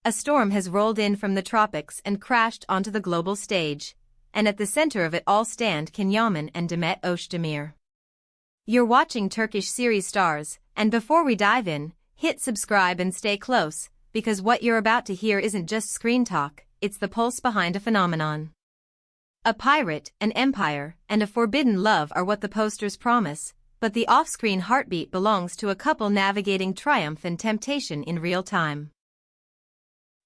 A storm has rolled in from the tropics and crashed onto the global stage, and at the center of it all stand Yaman and Demet Özdemir. You're watching Turkish series stars, and before we dive in, hit subscribe and stay close, because what you're about to hear isn't just screen talk, it's the pulse behind a phenomenon. A pirate, an empire, and a forbidden love are what the posters promise, but the off-screen heartbeat belongs to a couple navigating triumph and temptation in real time.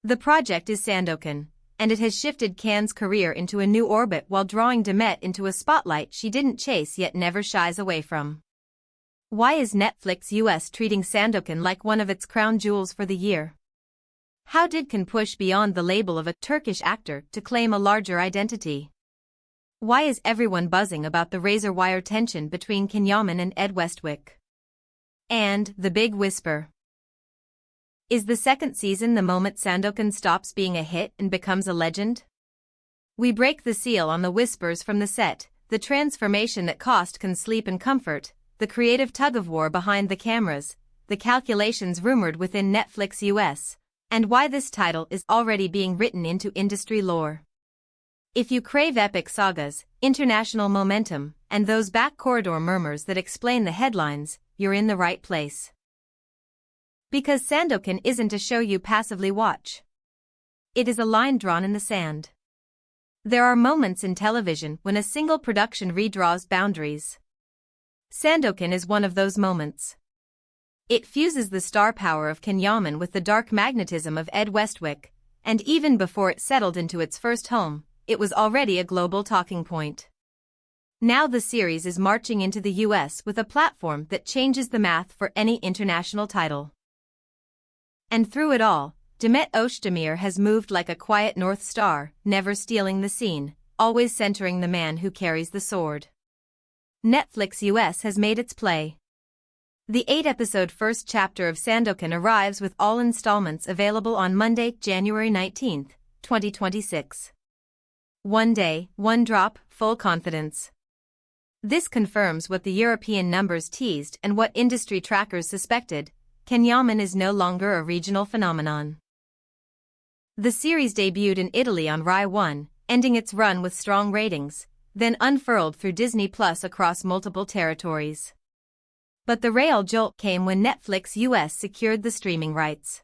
The project is Sandokan, and it has shifted Can's career into a new orbit while drawing Demet into a spotlight she didn't chase yet never shies away from. Why is Netflix US treating Sandokan like one of its crown jewels for the year? How did Can push beyond the label of a Turkish actor to claim a larger identity? Why is everyone buzzing about the razor-wire tension between Yaman and Ed Westwick? And the big whisper. Is the second season the moment Sandokan stops being a hit and becomes a legend? We break the seal on the whispers from the set, the transformation that cost Can sleep and comfort, the creative tug-of-war behind the cameras, the calculations rumored within Netflix US, and why this title is already being written into industry lore. If you crave epic sagas, international momentum, and those back corridor murmurs that explain the headlines, you're in the right place. Because Sandokan isn't a show you passively watch. It is a line drawn in the sand. There are moments in television when a single production redraws boundaries. Sandokan is one of those moments. It fuses the star power of Yaman with the dark magnetism of Ed Westwick, and even before it settled into its first home, it was already a global talking point. Now the series is marching into the US with a platform that changes the math for any international title. And through it all, Demet Özdemir has moved like a quiet North Star, never stealing the scene, always centering the man who carries the sword. Netflix US has made its play. The 8-episode first chapter of Sandokan arrives with all installments available on Monday, January 19, 2026. One day, one drop, full confidence. This confirms what the European numbers teased and what industry trackers suspected. Yaman is no longer a regional phenomenon. The series debuted in Italy on Rai 1, ending its run with strong ratings, then unfurled through Disney Plus across multiple territories. But the real jolt came when Netflix US secured the streaming rights.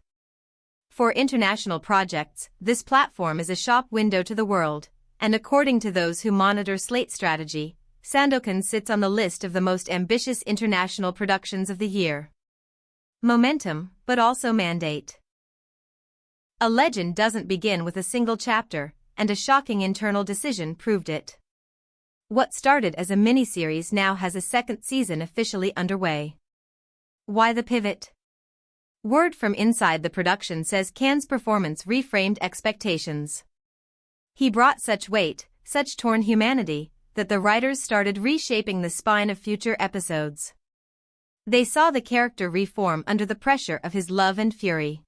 For international projects, this platform is a shop window to the world, and according to those who monitor slate strategy, Sandokan sits on the list of the most ambitious international productions of the year. Momentum, but also mandate. A legend doesn't begin with a single chapter, and a shocking internal decision proved it. What started as a miniseries now has a second season officially underway. Why the pivot? Word from inside the production says Can's performance reframed expectations. He brought such weight, such torn humanity, that the writers started reshaping the spine of future episodes. They saw the character reform under the pressure of his love and fury.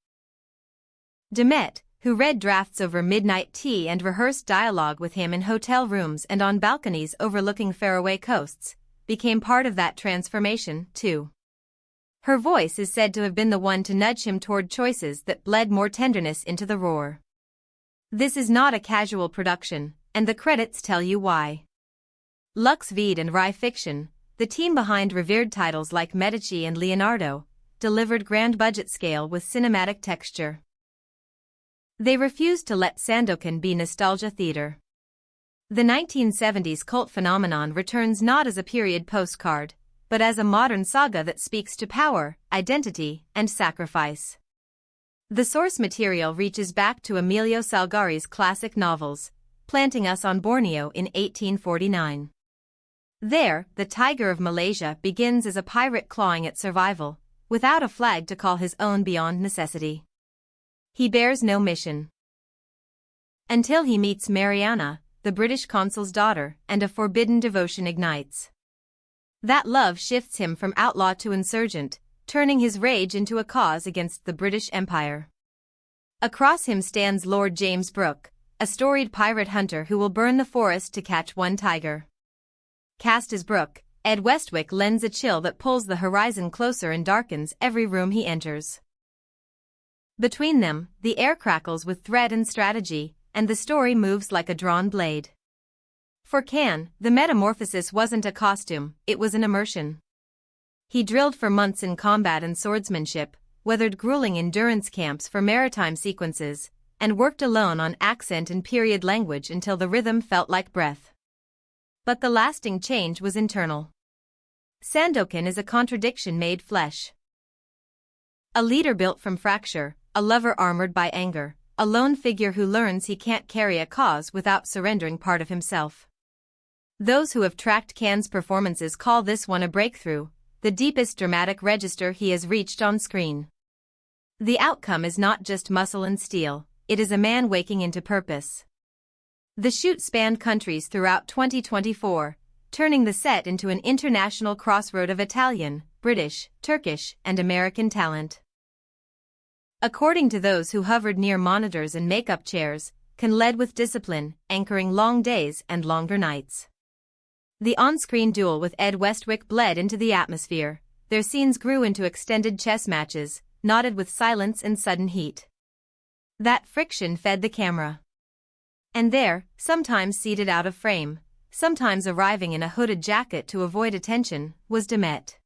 Demet, who read drafts over midnight tea and rehearsed dialogue with him in hotel rooms and on balconies overlooking faraway coasts, became part of that transformation, too. Her voice is said to have been the one to nudge him toward choices that bled more tenderness into the roar. This is not a casual production, and the credits tell you why. Lux Vide and Rai Fiction, the team behind revered titles like Medici and Leonardo, delivered grand budget scale with cinematic texture. They refused to let Sandokan be nostalgia theater. The 1970s cult phenomenon returns not as a period postcard, but as a modern saga that speaks to power, identity, and sacrifice. The source material reaches back to Emilio Salgari's classic novels, planting us on Borneo in 1849. There, the tiger of Malaysia begins as a pirate clawing at survival, without a flag to call his own beyond necessity. He bears no mission. Until he meets Mariana, the British consul's daughter, and a forbidden devotion ignites. That love shifts him from outlaw to insurgent, turning his rage into a cause against the British Empire. Across him stands Lord James Brooke, a storied pirate hunter who will burn the forest to catch one tiger. Cast as Brooke, Ed Westwick lends a chill that pulls the horizon closer and darkens every room he enters. Between them, the air crackles with threat and strategy, and the story moves like a drawn blade. For Can, the metamorphosis wasn't a costume, it was an immersion. He drilled for months in combat and swordsmanship, weathered grueling endurance camps for maritime sequences, and worked alone on accent and period language until the rhythm felt like breath. But the lasting change was internal. Sandokan is a contradiction made flesh. A leader built from fracture, a lover armored by anger, a lone figure who learns he can't carry a cause without surrendering part of himself. Those who have tracked Can's performances call this one a breakthrough, the deepest dramatic register he has reached on screen. The outcome is not just muscle and steel, it is a man waking into purpose. The shoot spanned countries throughout 2024, turning the set into an international crossroad of Italian, British, Turkish, and American talent. According to those who hovered near monitors and makeup chairs, Can led with discipline, anchoring long days and longer nights. The on-screen duel with Ed Westwick bled into the atmosphere, their scenes grew into extended chess matches, knotted with silence and sudden heat. That friction fed the camera. And there, sometimes seated out of frame, sometimes arriving in a hooded jacket to avoid attention, was Demet.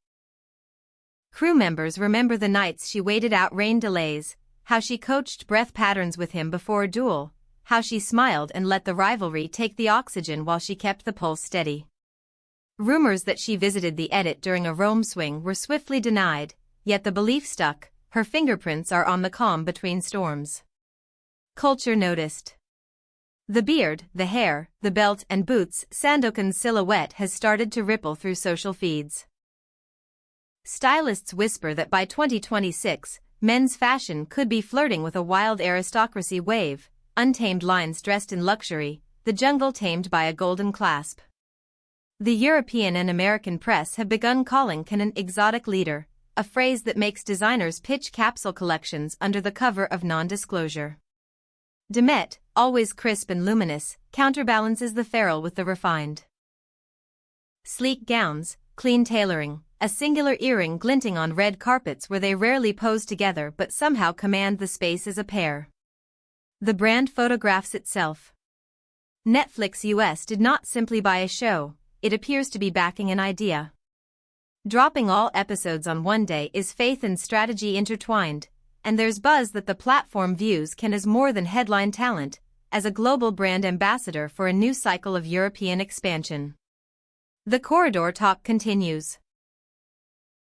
Crew members remember the nights she waited out rain delays, how she coached breath patterns with him before a duel, how she smiled and let the rivalry take the oxygen while she kept the pulse steady. Rumors that she visited the edit during a Rome swing were swiftly denied, yet the belief stuck, her fingerprints are on the calm between storms. Culture noticed. The beard, the hair, the belt and boots, Sandokan's silhouette has started to ripple through social feeds. Stylists whisper that by 2026, men's fashion could be flirting with a wild aristocracy wave, untamed lines dressed in luxury, the jungle tamed by a golden clasp. The European and American press have begun calling Can an exotic leader, a phrase that makes designers pitch capsule collections under the cover of non-disclosure. Demet, always crisp and luminous, counterbalances the feral with the refined. Sleek gowns, clean tailoring, a singular earring glinting on red carpets where they rarely pose together but somehow command the space as a pair. The brand photographs itself. Netflix US did not simply buy a show, it appears to be backing an idea. Dropping all episodes on one day is faith and strategy intertwined, and there's buzz that the platform views Can as more than headline talent, as a global brand ambassador for a new cycle of European expansion. The corridor talk continues.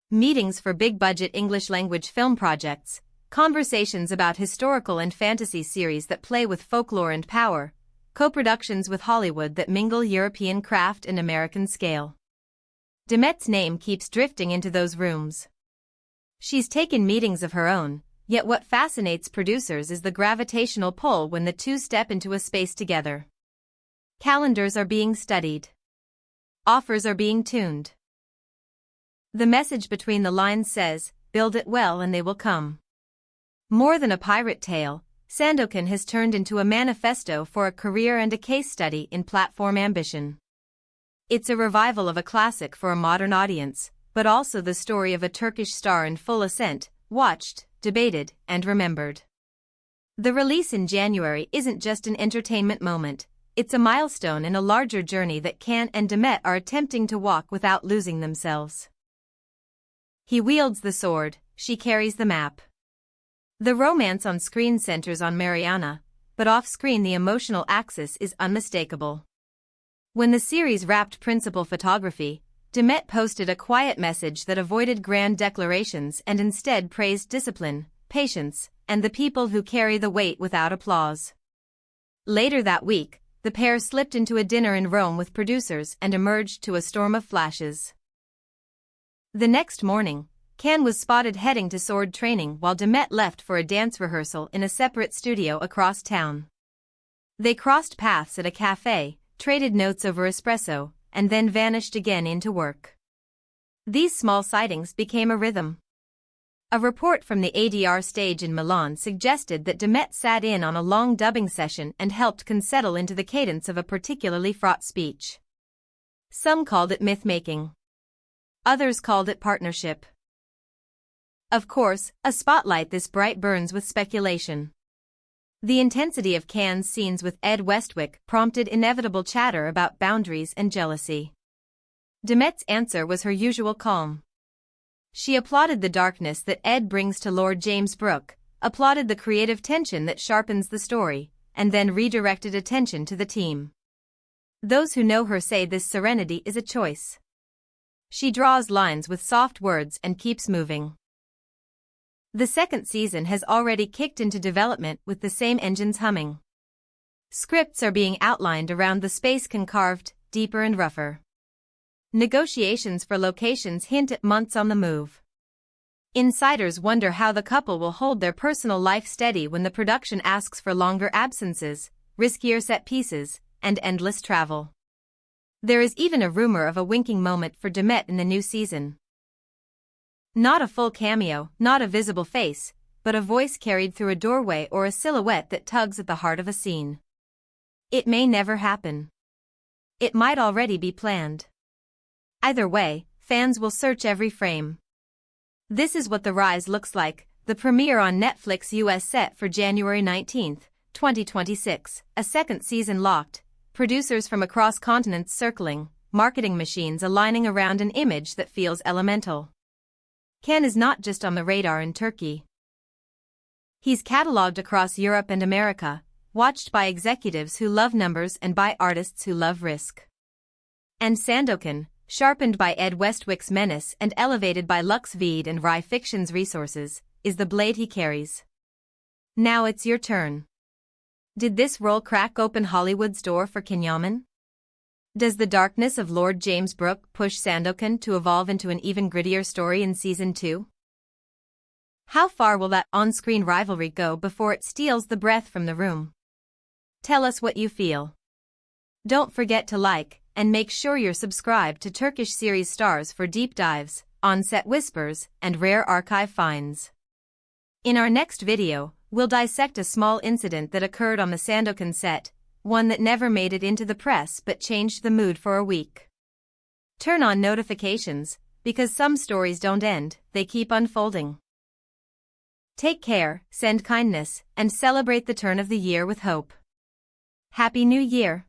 Meetings for big-budget English-language film projects, conversations about historical and fantasy series that play with folklore and power, co-productions with Hollywood that mingle European craft and American scale. Demet's name keeps drifting into those rooms. She's taken meetings of her own, yet what fascinates producers is the gravitational pull when the two step into a space together. Calendars are being studied. Offers are being tuned. The message between the lines says, build it well and they will come. More than a pirate tale, Sandokan has turned into a manifesto for a career and a case study in platform ambition. It's a revival of a classic for a modern audience, but also the story of a Turkish star in full ascent, watched, debated, and remembered. The release in January isn't just an entertainment moment, it's a milestone in a larger journey that Can and Demet are attempting to walk without losing themselves. He wields the sword, she carries the map. The romance on screen centers on Mariana, but off-screen the emotional axis is unmistakable. When the series wrapped principal photography, Demet posted a quiet message that avoided grand declarations and instead praised discipline, patience, and the people who carry the weight without applause. Later that week, the pair slipped into a dinner in Rome with producers and emerged to a storm of flashes. The next morning, Can was spotted heading to sword training while Demet left for a dance rehearsal in a separate studio across town. They crossed paths at a cafe, traded notes over espresso, and then vanished again into work. These small sightings became a rhythm. A report from the ADR stage in Milan suggested that Demet sat in on a long dubbing session and helped Can settle into the cadence of a particularly fraught speech. Some called it myth-making. Others called it partnership. Of course, a spotlight this bright burns with speculation. The intensity of Cannes' scenes with Ed Westwick prompted inevitable chatter about boundaries and jealousy. Demet's answer was her usual calm. She applauded the darkness that Ed brings to Lord James Brooke, applauded the creative tension that sharpens the story, and then redirected attention to the team. Those who know her say this serenity is a choice. She draws lines with soft words and keeps moving. The second season has already kicked into development with the same engines humming. Scripts are being outlined around the space carved deeper and rougher. Negotiations for locations hint at months on the move. Insiders wonder how the couple will hold their personal life steady when the production asks for longer absences, riskier set pieces, and endless travel. There is even a rumor of a winking moment for Demet in the new season. Not a full cameo, not a visible face, but a voice carried through a doorway or a silhouette that tugs at the heart of a scene. It may never happen. It might already be planned. Either way, fans will search every frame. This is what The Rise looks like, the premiere on Netflix US set for January 19, 2026, a second season locked, producers from across continents circling, marketing machines aligning around an image that feels elemental. Ken is not just on the radar in Turkey. He's catalogued across Europe and America, watched by executives who love numbers and by artists who love risk. And Sandokan, sharpened by Ed Westwick's menace and elevated by Lux Vide and Rye Fiction's resources, is the blade he carries. Now it's your turn. Did this role crack open Hollywood's door for Yaman? Does the darkness of Lord James Brooke push Sandokan to evolve into an even grittier story in Season 2? How far will that on-screen rivalry go before it steals the breath from the room? Tell us what you feel. Don't forget to like, and make sure you're subscribed to Turkish series stars for deep dives, on-set whispers, and rare archive finds. In our next video, we'll dissect a small incident that occurred on the Sandokan set, one that never made it into the press but changed the mood for a week. Turn on notifications, because some stories don't end, they keep unfolding. Take care, send kindness, and celebrate the turn of the year with hope. Happy New Year!